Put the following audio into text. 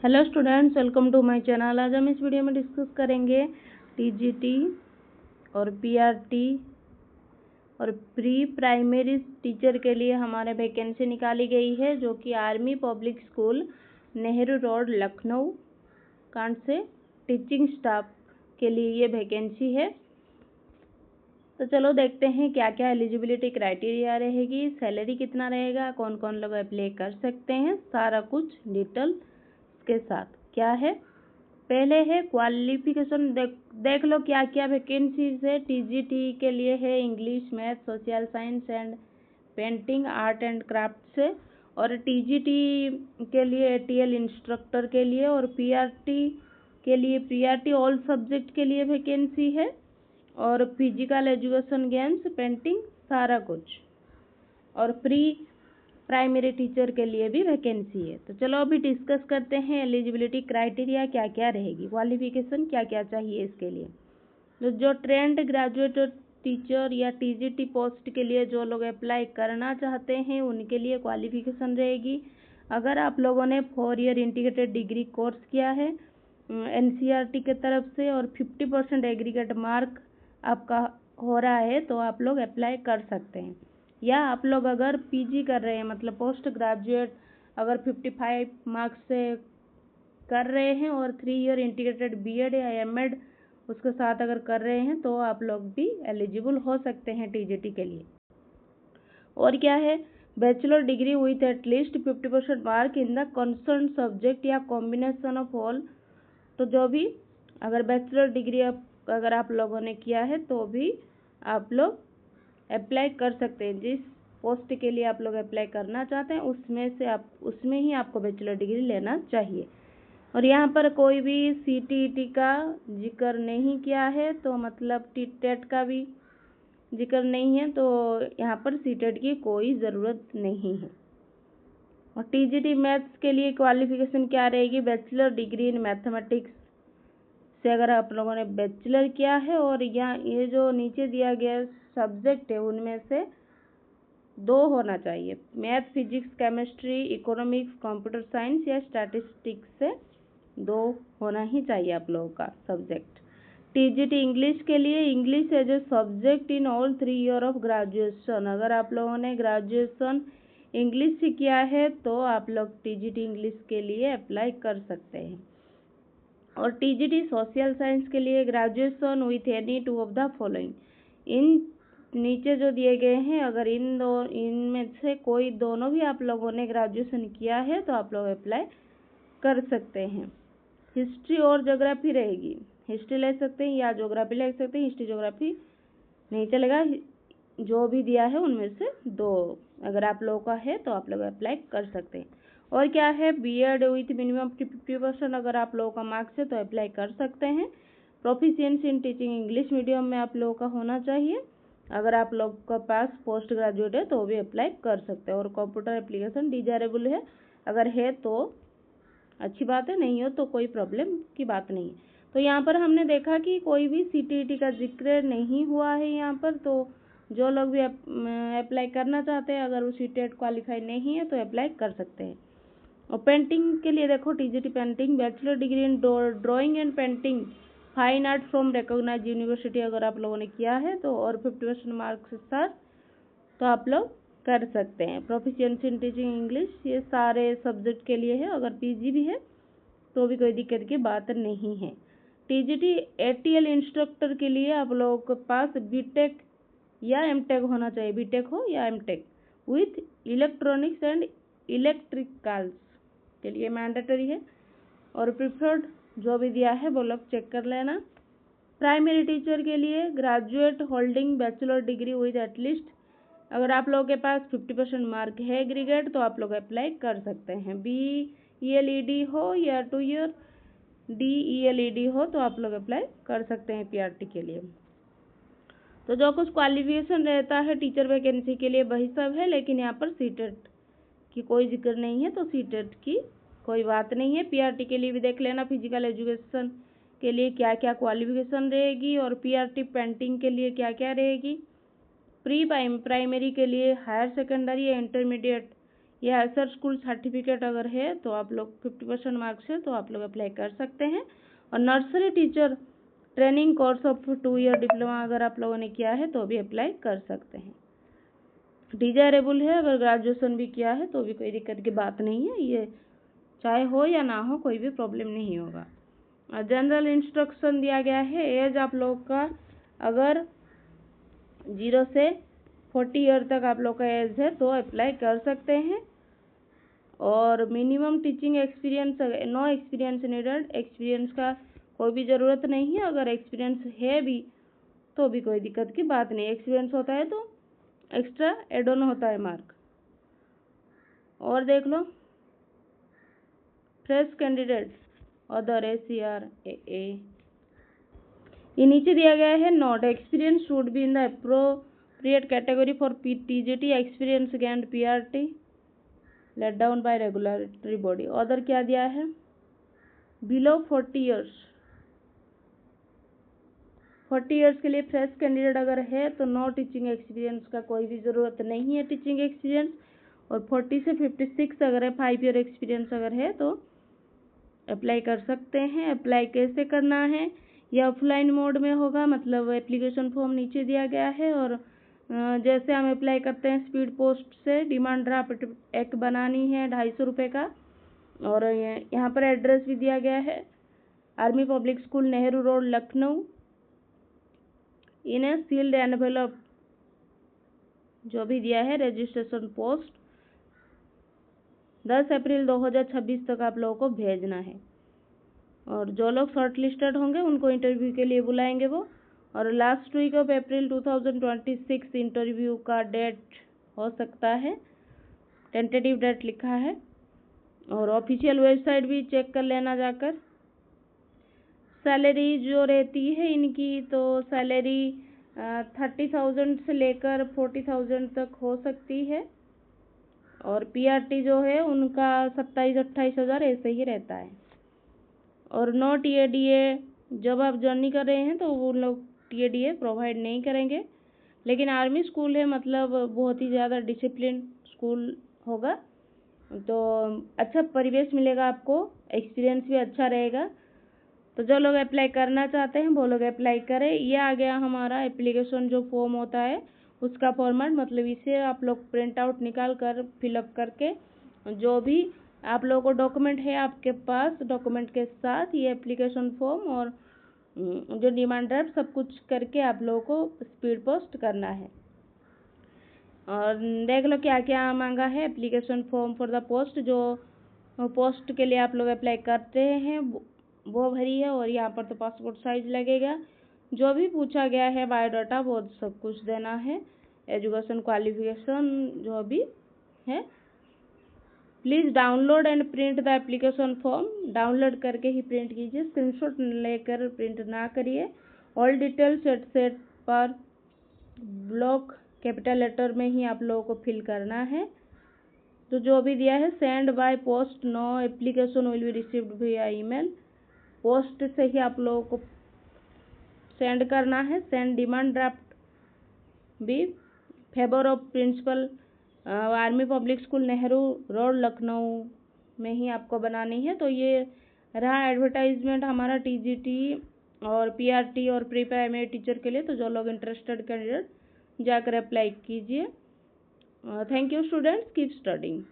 Hello students, welcome to my channel. आज हम इस वीडियो में डिस्कस करेंगे टीजीटी और पीआरटी और प्री प्राइमरी टीचर के लिए हमारे वैकेंसी निकाली गई है, जो कि army public school Nehru road Lucknow कांड से टीचिंग स्टाफ के लिए ये वैकेंसी है। तो चलो देखते हैं क्या क्या एलिजिबिलिटी क्राइटेरिया रहेगी, सैलरी कितना रहेगा, कौन कौन लोग अप्लाई कर सकते हैं, सारा कुछ डिटेल के साथ क्या है। पहले है क्वालिफिकेशन। देख लो क्या क्या वैकेंसीज है। टीजीटी के लिए है English, math, social science and painting, art and craft से। और टीजीटी के लिए एटीएल इंस्ट्रक्टर के लिए, और पीआरटी के लिए पीआरटी ऑल सब्जेक्ट के लिए वैकेंसी है, और फिजिकल एजुकेशन, गेम्स, पेंटिंग, सारा कुछ। और प्री प्राइमरी टीचर के लिए भी वैकेंसी है। तो चलो अभी डिस्कस करते हैं एलिजिबिलिटी क्राइटेरिया क्या क्या रहेगी, क्वालिफिकेशन क्या क्या चाहिए इसके लिए। तो जो ट्रेंड ग्रेजुएट टीचर या टीजीटी पोस्ट के लिए जो लोग अप्लाई करना चाहते हैं उनके लिए क्वालिफिकेशन रहेगी। अगर आप लोगों ने 4 ईयर इंटीग्रेटेड डिग्री कोर्स किया है एनसीईआरटी के तरफ से और 50% एग्रीगेट मार्क आपका हो रहा है तो आप लोग अप्लाई कर सकते हैं। या आप लोग अगर पीजी कर रहे हैं, मतलब पोस्ट ग्रेजुएट, अगर 55 मार्क्स से कर रहे हैं और 3 ईयर इंटीग्रेटेड बीएड या एमएड उसके साथ अगर कर रहे हैं तो आप लोग भी एलिजिबल हो सकते हैं टीजीटी के लिए। और क्या है, bachelor degree with at least 50% mark in the concern subject या कॉम्बिनेशन ऑफ ऑल। तो जो भी अगर बैचलर डिग्री अगर आप लोगों ने किया है तो भी आप लोग अप्लाई कर सकते हैं। जिस पोस्ट के लिए आप लोग अप्लाई करना चाहते हैं उसमें ही आपको बैचलर डिग्री लेना चाहिए। और यहाँ पर कोई भी सीटीईटी का जिक्र नहीं किया है, तो मतलब टेट का भी जिक्र नहीं है, तो यहाँ पर सीटेट की कोई ज़रूरत नहीं है। और टीजीटी मैथ्स के लिए क्वालिफिकेशन क्या रहेगी, बैचलर डिग्री इन मैथमेटिक्स से अगर आप लोगों ने बैचलर किया है, और यहाँ ये जो नीचे दिया गया सब्जेक्ट है उनमें से 2 होना चाहिए। Math, physics, chemistry, economics, computer science या स्टैटिस्टिक्स से 2 होना ही चाहिए आप लोगों का सब्जेक्ट। टीजीटी इंग्लिश के लिए English as a subject in all 3 year of graduation. अगर आप लोगों ने ग्रेजुएशन इंग्लिश से किया है तो आप लोग टीजीटी इंग्लिश के लिए अप्लाई कर सकते हैं। और टीजीटी सोशल साइंस के लिए graduation with any 2 of the following. इन नीचे जो दिए गए हैं, अगर इनमें से कोई दोनों भी आप लोगों ने ग्रेजुएशन किया है तो आप लोग अप्लाई कर सकते हैं। हिस्ट्री और ज्योग्राफी रहेगी, हिस्ट्री ले सकते हैं या ज्योग्राफी ले सकते हैं। हिस्ट्री ज्योग्राफी नहीं चलेगा, जो भी दिया है उनमें से 2 अगर आप लोगों का है तो आप लोग अप्लाई कर सकते हैं। और क्या है, बीएड विथ मिनिमम 50% अगर आप लोगों का मार्क्स है तो अप्लाई कर सकते हैं। Proficiency in teaching English medium में आप लोगों का होना चाहिए। अगर आप लोग का पास पोस्ट ग्रेजुएट है तो भी अप्लाई कर सकते हैं। और कंप्यूटर एप्लीकेशन डिजायरेबल है, अगर है तो अच्छी बात है, नहीं हो तो कोई प्रॉब्लम की बात नहीं। तो यहाँ पर हमने देखा कि कोई भी सीटीईटी का जिक्र नहीं हुआ है यहाँ पर, तो जो लोग भी अप्लाई करना चाहते हैं अगर वो सीटेट क्वालिफाई नहीं है तो अप्लाई कर सकते हैं। और पेंटिंग के लिए देखो, TGT painting, bachelor degree in drawing and painting fine art from recognised university अगर आप लोगों ने किया है तो, और 50% मार्क्स के साथ तो आप लोग कर सकते हैं। प्रोफिशिएंसी इन टीचिंग इंग्लिश, ये सारे सब्जेक्ट के लिए है, अगर पीजी भी है तो भी कोई दिक्कत की बात नहीं है। टीजीटी एटीएल इंस्ट्रक्टर के लिए आप लोगों के पास बीटेक या एमटेक होना चाहिए, बीटेक हो या MTech with electronics and electricals के लिए मैंडेटरी है। और प्रिफर्ड जो भी दिया है वो लोग चेक कर लेना। प्राइमरी टीचर के लिए graduate holding bachelor degree with at least, अगर आप लोगों के पास 50% मार्क है एग्रीगेट तो आप लोग अप्लाई कर सकते हैं। BELED हो या 2 ईयर DELED हो तो आप लोग अप्लाई कर सकते हैं पीआरटी के लिए। तो जो कुछ क्वालिफिकेशन रहता है टीचर वैकेंसी के लिए वही सब है, लेकिन यहाँ पर सीटेट की कोई जिक्र नहीं है, तो सीटेट की कोई बात नहीं है। पीआरटी के लिए भी देख लेना, फिजिकल एजुकेशन के लिए क्या क्या क्वालिफिकेशन रहेगी, और पीआरटी पेंटिंग के लिए क्या क्या रहेगी। प्री प्राइमरी के लिए हायर सेकेंडरी या इंटरमीडिएट या एसआर स्कूल सर्टिफिकेट अगर है तो आप लोग 50% मार्क्स है तो आप लोग अप्लाई कर सकते हैं। और nursery teacher training course of 2 year diploma अगर आप लोगों ने किया है तो भी अप्लाई कर सकते हैं। डिजायरेबल है, अगर ग्रेजुएशन भी किया है तो भी कोई दिक्कत की बात नहीं है, ये चाहे हो या ना हो कोई भी प्रॉब्लम नहीं होगा। जनरल इंस्ट्रक्शन दिया गया है, एज आप लोग का अगर 0 से 40 ईयर तक आप लोग का एज है तो अप्लाई कर सकते हैं। और minimum teaching experience, no experience needed, experience का कोई भी ज़रूरत नहीं है। अगर एक्सपीरियंस है भी तो भी कोई दिक्कत की बात नहीं, एक्सपीरियंस होता है तो एक्स्ट्रा एड ऑन होता है मार्क। और देख लो, फ्रेश कैंडिडेट अदर ACRAA, ये नीचे दिया गया है, not experience should be in the appropriate category for TGT, experience gained PRT let down by regulatory body. Other क्या दिया है, बिलो 40 ईयर्स, 40 ईयर्स के लिए फ्रेश कैंडिडेट अगर है तो नो टीचिंग एक्सपीरियंस का कोई भी ज़रूरत नहीं है टीचिंग एक्सपीरियंस। और 40 से 56 अगर है, 5 ईयर एक्सपीरियंस अगर है तो अप्लाई कर सकते हैं। अप्लाई कैसे करना है, यह ऑफलाइन मोड में होगा, मतलब एप्लीकेशन फॉर्म नीचे दिया गया है। और जैसे हम अप्लाई करते हैं स्पीड पोस्ट से, डिमांड ड्राफ्ट एक बनानी है 250 रुपये का। और यहाँ पर एड्रेस भी दिया गया है, army public school, Nehru road, Lucknow, in a sealed envelope जो भी दिया है। रजिस्ट्रेशन पोस्ट 10 अप्रैल 2026 तक आप लोगों को भेजना है। और जो लोग शॉर्ट लिस्टेड होंगे उनको इंटरव्यू के लिए बुलाएंगे वो। और last week of April 2026 interview का डेट हो सकता है, टेंटेटिव डेट लिखा है। और ऑफिशियल वेबसाइट भी चेक कर लेना जाकर। सैलरी जो रहती है इनकी, तो सैलरी 30,000 से लेकर 40,000 तक हो सकती है। और PRT जो है उनका 27-28 हज़ार ऐसे ही रहता है। और नो TADA, जब आप जर्नी कर रहे हैं तो वो लोग TADA प्रोवाइड नहीं करेंगे। लेकिन आर्मी स्कूल है, मतलब बहुत ही ज़्यादा डिसिप्लिन स्कूल होगा, तो अच्छा परिवेश मिलेगा आपको, एक्सपीरियंस भी अच्छा रहेगा। तो जो लोग अप्लाई करना चाहते हैं वो लोग अप्लाई करें। ये आ गया हमारा एप्लीकेशन जो फॉर्म होता है उसका फॉर्मेट, मतलब इसे आप लोग प्रिंट आउट निकाल कर फिलअप करके जो भी आप लोगों को डॉक्यूमेंट है आपके पास, डॉक्यूमेंट के साथ ये एप्लीकेशन फॉर्म और जो डिमांड ड्राफ्ट सब कुछ करके आप लोगों को स्पीड पोस्ट करना है। और देख लो क्या क्या मांगा है, application form for the post, जो पोस्ट के लिए आप लोग अप्लाई करते हैं वो भरी है। और यहाँ पर तो पासपोर्ट साइज लगेगा, जो भी पूछा गया है बायोडाटा वो सब कुछ देना है, एजुकेशन क्वालिफिकेशन जो भी है। Please download and print the application form, download करके ही प्रिंट कीजिए, स्क्रीनशॉट लेकर प्रिंट ना करिए। ऑल डिटेल्स सेट पर ब्लॉक कैपिटल लेटर में ही आप लोगों को फिल करना है। तो जो भी दिया है, send by post, no application will be received via email, post से ही आप लोगों को सेंड करना है। सेंड डिमांड ड्राफ्ट भी favour of principal, Army public school, Nehru road, Lucknow में ही आपको बनानी है। तो ये रहा एडवर्टाइजमेंट हमारा TGT और PRT और प्री प्राइमरी टीचर के लिए। तो जो लोग इंटरेस्टेड कैंडिडेट जाकर अप्लाई कीजिए। Thank you students, keep studying.